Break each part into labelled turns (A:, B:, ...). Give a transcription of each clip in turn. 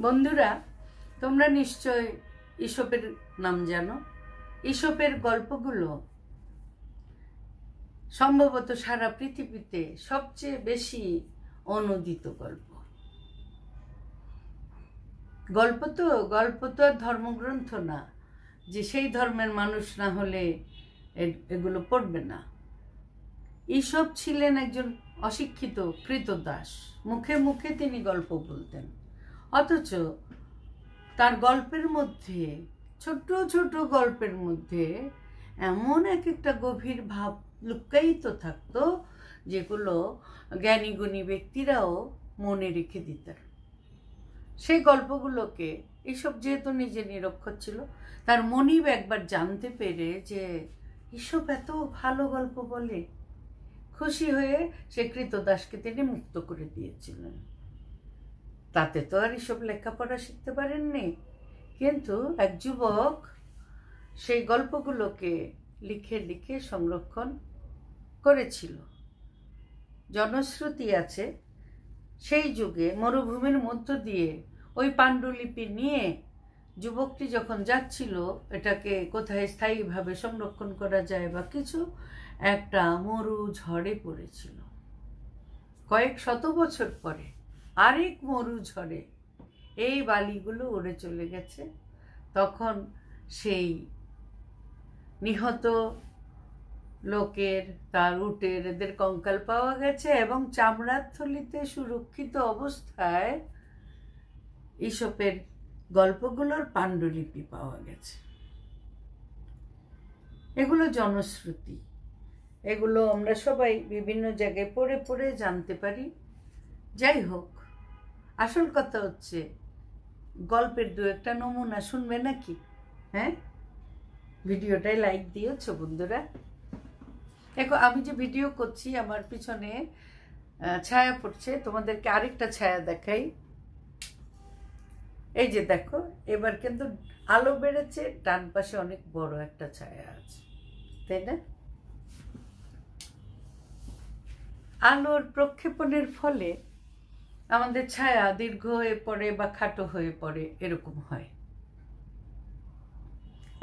A: বন্ধুরা, তোমরা নিশ্চয় ঈশপের নাম জানো। ঈশপের গল্পগুলো সম্ভবত সারা পৃথিবীতে সবচেয়ে বেশি অনুদিত গল্প। গল্প তো আর ধর্মগ্রন্থ না যে সেই ধর্মের মানুষ না হলে এগুলো পড়বে না। ঈশপ ছিলেন একজন অশিক্ষিত ক্রীতদাস। মুখে মুখে তিনি গল্প বলতেন, অথচ তার গল্পের মধ্যে, ছোট ছোট গল্পের মধ্যে এমন একটা গভীর ভাব লুকায়িত থাকতো যেগুলো জ্ঞানী গুণী ব্যক্তিরাও মনে রেখে দিতেন। সেই গল্পগুলোকে ঈশপ যেহেতু নিজে নিরক্ষর ছিল, তার মনিব একবার জানতে পেরে যে ঈশপ এত ভালো গল্প বলে, খুশি হয়ে সে ক্রীতদাসকে তিনি মুক্ত করে দিয়েছিলেন। তাতে তো আর ঈশপ লেখাপড়া শিখতে পারেননি, কিন্তু এক যুবক সেই গল্পগুলোকে লিখে লিখে সংরক্ষণ করেছিল। জনশ্রুতি আছে সেই যুগে মরুভূমির মধ্য দিয়ে ওই পাণ্ডুলিপি নিয়ে যুবকটি যখন যাচ্ছিল, এটাকে কোথায় স্থায়ীভাবে সংরক্ষণ করা যায় বা কিছু, একটা মরু ঝড়ে পড়েছিল। কয়েক শত বছর পরে আরেক মরু ঝড়ে এই বালিগুলো উড়ে চলে গেছে। তখন সেই নিহত লোকের, তার উটের, এদের কঙ্কাল পাওয়া গেছে এবং চামড়ার থলিতে সুরক্ষিত অবস্থায় ঈশপের গল্পগুলোর পাণ্ডুলিপি পাওয়া গেছে। এগুলো জনশ্রুতি, এগুলো আমরা সবাই বিভিন্ন জায়গায় পড়ে পড়ে জানতে পারি। যাই হোক, আসল কথা হচ্ছে গল্পের দু একটা নমুনা শুনবে নাকি? হ্যাঁ, ভিডিওটাই লাইক দিয়েছো বন্ধুরা। দেখো, আমি যে ভিডিও করছি আমার পিছনে ছায়া পড়ছে, তোমাদেরকে আরেকটা ছায়া দেখাই। এই যে দেখো, এবার কিন্তু আলো বেড়েছে, ডান পাশে অনেক বড় একটা ছায়া আছে, তাই না? আলোর প্রক্ষেপণের ফলে আমাদের ছায়া দীর্ঘ হয়ে পড়ে বা খাটো হয়ে পড়ে, এরকম হয়।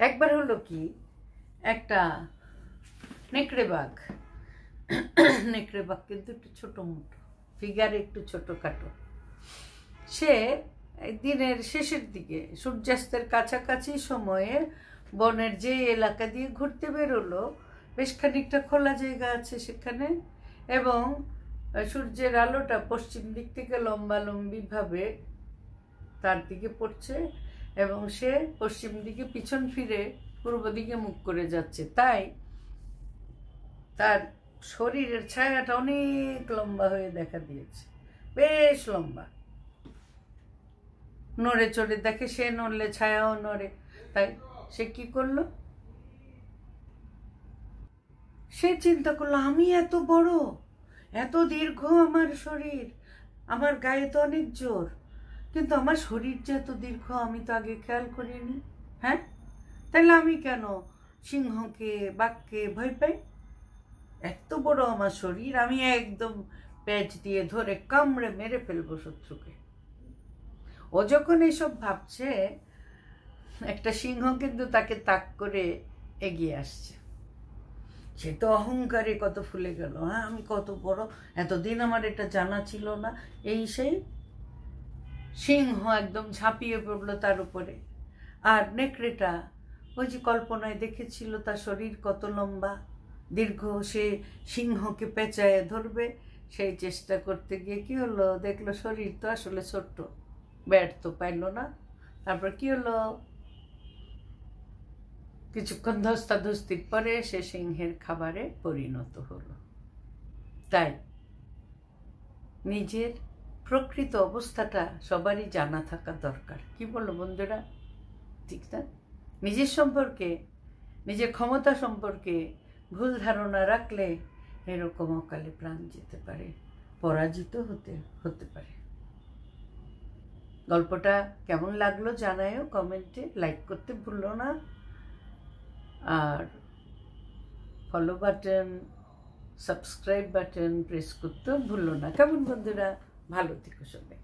A: একবার হলো কি, একটা নেকড়ে বাঘ কিন্তু একটু ছোট মোটো, ফিগারে একটু ছোটখাটো। সে দিনের শেষের দিকে সূর্যাস্তের কাছাকাছি সময়ে বনের যে এলাকা দিয়ে ঘুরতে বেরোলো, বেশ খানিকটা খোলা জায়গা আছে সেখানে, এবং সূর্যের আলোটা পশ্চিম দিক থেকে লম্বালম্বিভাবে তার দিকে পড়ছে এবং সে পশ্চিম দিকে পিছন ফিরে পূর্ব দিকে মুখ করে যাচ্ছে। তাই তার শরীরের ছায়াটা অনেক লম্বা হয়ে দেখা দিয়েছে, বেশ লম্বা। নড়ে চড়ে দেখে, সে নড়লে ছায়াও নড়ে। তাই সে কি করলো? সে চিন্তা করলো, আমি এত বড়, এত দীর্ঘ আমার শরীর, আমার গায়ে তো অনেক জোর, কিন্তু আমার শরীর যে এত দীর্ঘ আমি তো আগে খেয়াল করিনি। হ্যাঁ, তাহলে আমি কেন সিংহকে, বাঘকে ভয় পাই? এত বড় আমার শরীর, আমি একদম প্যাচ দিয়ে ধরে কামড়ে মেরে ফেলবো শত্রুকে। ও যখন এইসব ভাবছে, একটা সিংহ কিন্তু তাকে তাক করে এগিয়ে আসছে। সে তো অহংকারে কত ফুলে গেল, হ্যাঁ আমি কত বড়, এতদিন আমার এটা জানা ছিল না। এই সেই সিংহ একদম ঝাঁপিয়ে পড়লো তার উপরে। আর নেকড়েটা ওই যে কল্পনায় দেখেছিল তার শরীর কত লম্বা দীর্ঘ, সে সিংহকে পেঁচায় ধরবে, সেই চেষ্টা করতে গিয়ে কি হলো, দেখলো শরীর তো আসলে ছোট্ট, ব্যাট তো পাইল না। তারপর কি হলো, কিছুক্ষণ ধস্তাধস্তির পরে সে সিংহের খাবারে পরিণত হলো। তাই নিজের প্রকৃত অবস্থাটা সবারই জানা থাকা দরকার। কি বলো বন্ধুরা, ঠিক না? নিজের সম্পর্কে, নিজের ক্ষমতা সম্পর্কে ভুল ধারণা রাখলে এরকম অকালে প্রাণ যেতে পারে, পরাজিত হতে পারে। গল্পটা কেমন লাগলো জানায়ও কমেন্টে, লাইক করতে ভুলো না, আর follow button, subscribe button press করতেও ভুলো না। কেমন বন্ধুরা, ভালো থেকো সবাই।